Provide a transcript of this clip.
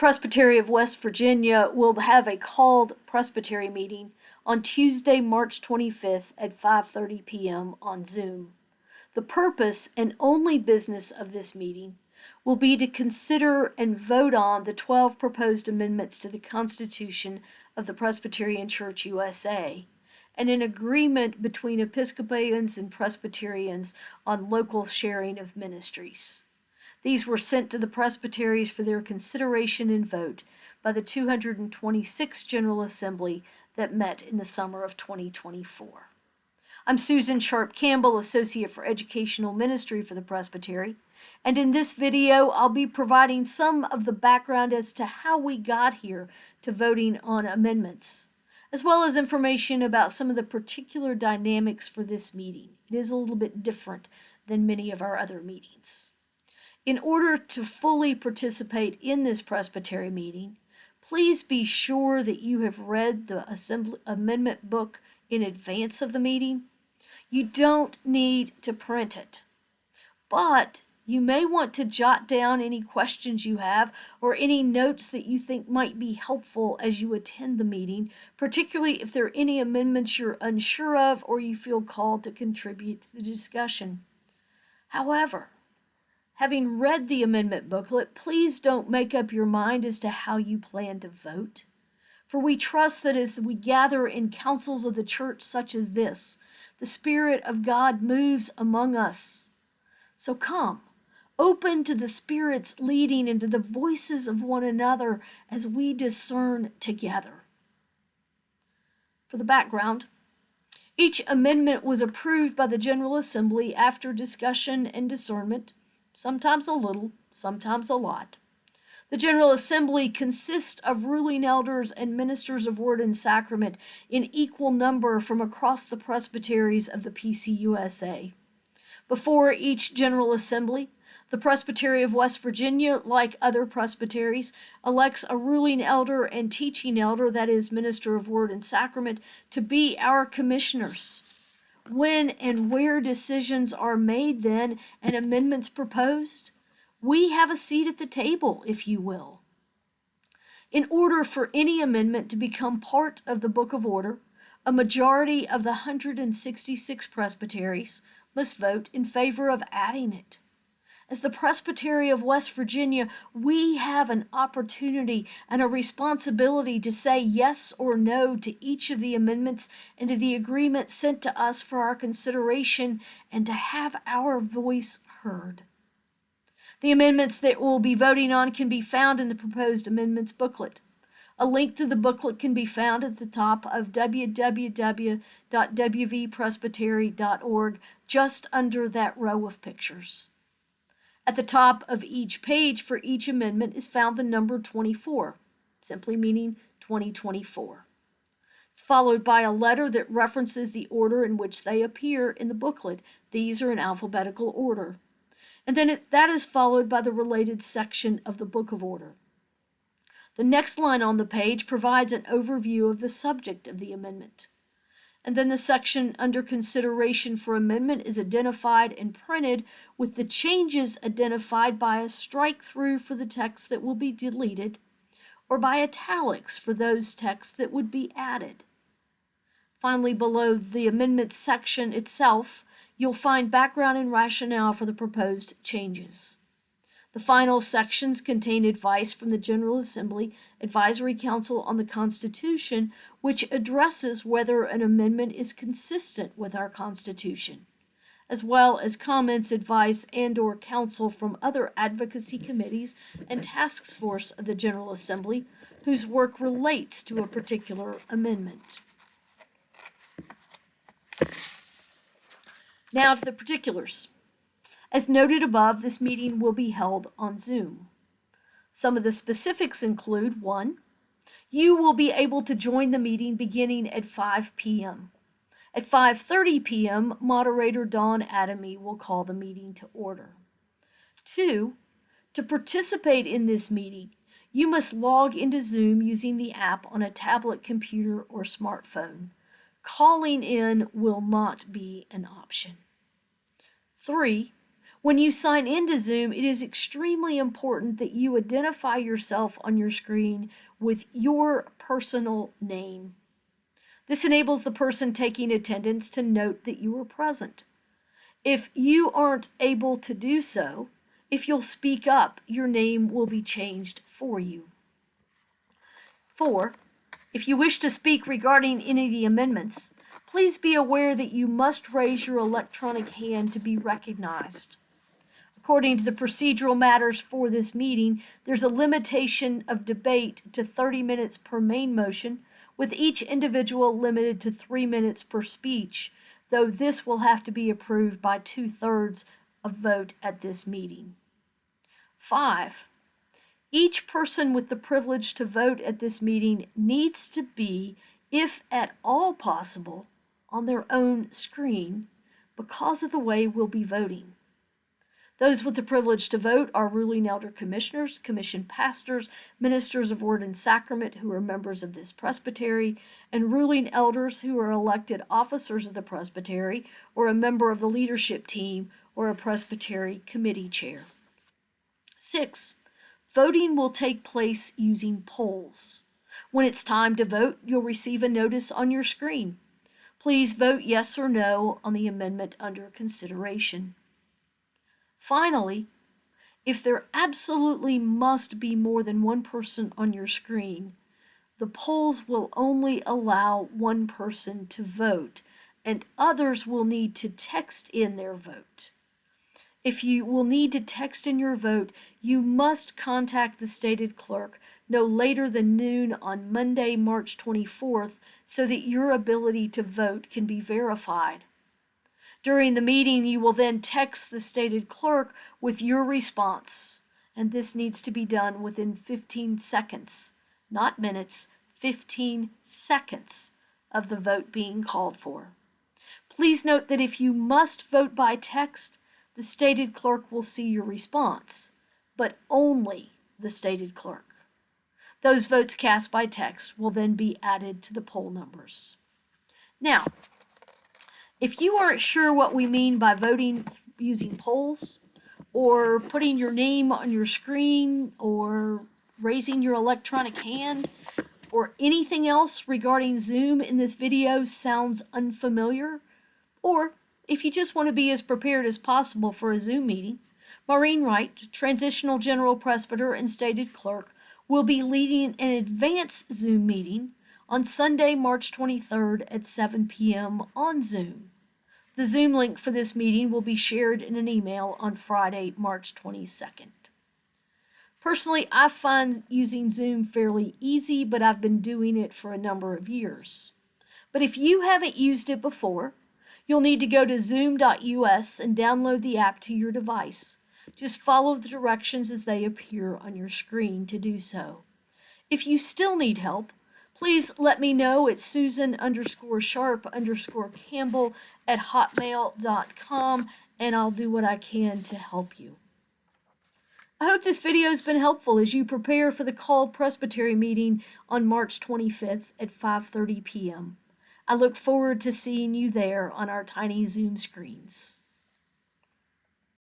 Presbytery of West Virginia will have a called Presbytery meeting on Tuesday, March 25th at 5:30 p.m. on Zoom. The purpose and only business of this meeting will be to consider and vote on the 12 proposed amendments to the Constitution of the Presbyterian Church USA, and an agreement between Episcopalians and Presbyterians on local sharing of ministries. These were sent to the presbyteries for their consideration and vote by the 226th General Assembly that met in the summer of 2024. I'm Susan Sharp Campbell, Associate for Educational Ministry for the Presbytery, and in this video I'll be providing some of the background as to how we got here to voting on amendments, as well as information about some of the particular dynamics for this meeting. It is a little bit different than many of our other meetings. In order to fully participate in this presbytery meeting, please be sure that you have read the amendment book in advance of the meeting. You don't need to print it, but you may want to jot down any questions you have or any notes that you think might be helpful as you attend the meeting, particularly if there are any amendments you're unsure of or you feel called to contribute to the discussion. However, having read the amendment booklet, please don't make up your mind as to how you plan to vote, for we trust that as we gather in councils of the church such as this, the Spirit of God moves among us. So come, open to the Spirit's leading and to the voices of one another as we discern together. For the background, each amendment was approved by the General Assembly after discussion and discernment, sometimes a little, sometimes a lot. The General Assembly consists of ruling elders and ministers of word and sacrament in equal number from across the presbyteries of the PCUSA. Before each General Assembly, the Presbytery of West Virginia, like other presbyteries, elects a ruling elder and teaching elder, that is, minister of word and sacrament, to be our commissioners. When and where decisions are made then and amendments proposed, we have a seat at the table, if you will. In order for any amendment to become part of the Book of Order, a majority of the 166 presbyteries must vote in favor of adding it. As the Presbytery of West Virginia, we have an opportunity and a responsibility to say yes or no to each of the amendments and to the agreement sent to us for our consideration and to have our voice heard. The amendments that we'll be voting on can be found in the proposed amendments booklet. A link to the booklet can be found at the top of www.wvpresbytery.org, just under that row of pictures. At the top of each page for each amendment is found the number 24, simply meaning 2024. It's followed by a letter that references the order in which they appear in the booklet. These are in alphabetical order. And then that is followed by the related section of the Book of Order. The next line on the page provides an overview of the subject of the amendment. And then the section under consideration for amendment is identified and printed with the changes identified by a strike through for the text that will be deleted or by italics for those texts that would be added. Finally, below the amendment section itself, you'll find background and rationale for the proposed changes. The final sections contain advice from the General Assembly Advisory Council on the Constitution, which addresses whether an amendment is consistent with our Constitution, as well as comments, advice, and/or counsel from other advocacy committees and task force of the General Assembly whose work relates to a particular amendment. Now to the particulars. As noted above, this meeting will be held on Zoom. Some of the specifics include: 1. You will be able to join the meeting beginning at 5 p.m. At 5:30 p.m., moderator Dawn Adamy will call the meeting to order. 2. To participate in this meeting, you must log into Zoom using the app on a tablet, computer, or smartphone. Calling in will not be an option. 3. When you sign into Zoom, it is extremely important that you identify yourself on your screen with your personal name. This enables the person taking attendance to note that you were present. If you aren't able to do so, if you'll speak up, your name will be changed for you. 4. If you wish to speak regarding any of the amendments, please be aware that you must raise your electronic hand to be recognized. According to the procedural matters for this meeting, there's a limitation of debate to 30 minutes per main motion, with each individual limited to 3 minutes per speech, though this will have to be approved by 2/3 of vote at this meeting. 5. Each person with the privilege to vote at this meeting needs to be, if at all possible, on their own screen because of the way we'll be voting. Those with the privilege to vote are ruling elder commissioners, commissioned pastors, ministers of word and sacrament who are members of this presbytery, and ruling elders who are elected officers of the presbytery or a member of the leadership team or a presbytery committee chair. 6. Voting will take place using polls. When it's time to vote, you'll receive a notice on your screen. Please vote yes or no on the amendment under consideration. Finally, if there absolutely must be more than one person on your screen, the polls will only allow one person to vote, and others will need to text in their vote. If you will need to text in your vote, you must contact the stated clerk no later than noon on Monday, March 24th, so that your ability to vote can be verified. During the meeting, you will then text the stated clerk with your response, and this needs to be done within 15 seconds, not minutes, 15 seconds of the vote being called for. Please note that if you must vote by text, the stated clerk will see your response, but only the stated clerk. Those votes cast by text will then be added to the poll numbers. Now, if you aren't sure what we mean by voting using polls, or putting your name on your screen, or raising your electronic hand, or anything else regarding Zoom in this video sounds unfamiliar, or if you just want to be as prepared as possible for a Zoom meeting, Maureen Wright, Transitional General Presbyter and Stated Clerk, will be leading an advanced Zoom meeting on Sunday, March 23rd at 7 p.m. on Zoom. The Zoom link for this meeting will be shared in an email on Friday, March 22nd. Personally, I find using Zoom fairly easy, but I've been doing it for a number of years. But if you haven't used it before, you'll need to go to zoom.us and download the app to your device. Just follow the directions as they appear on your screen to do so. If you still need help, please let me know at Susan_Sharp_Campbell@hotmail.com, and I'll do what I can to help you. I hope this video has been helpful as you prepare for the called Presbytery meeting on March 25th at 5:30 p.m. I look forward to seeing you there on our tiny Zoom screens.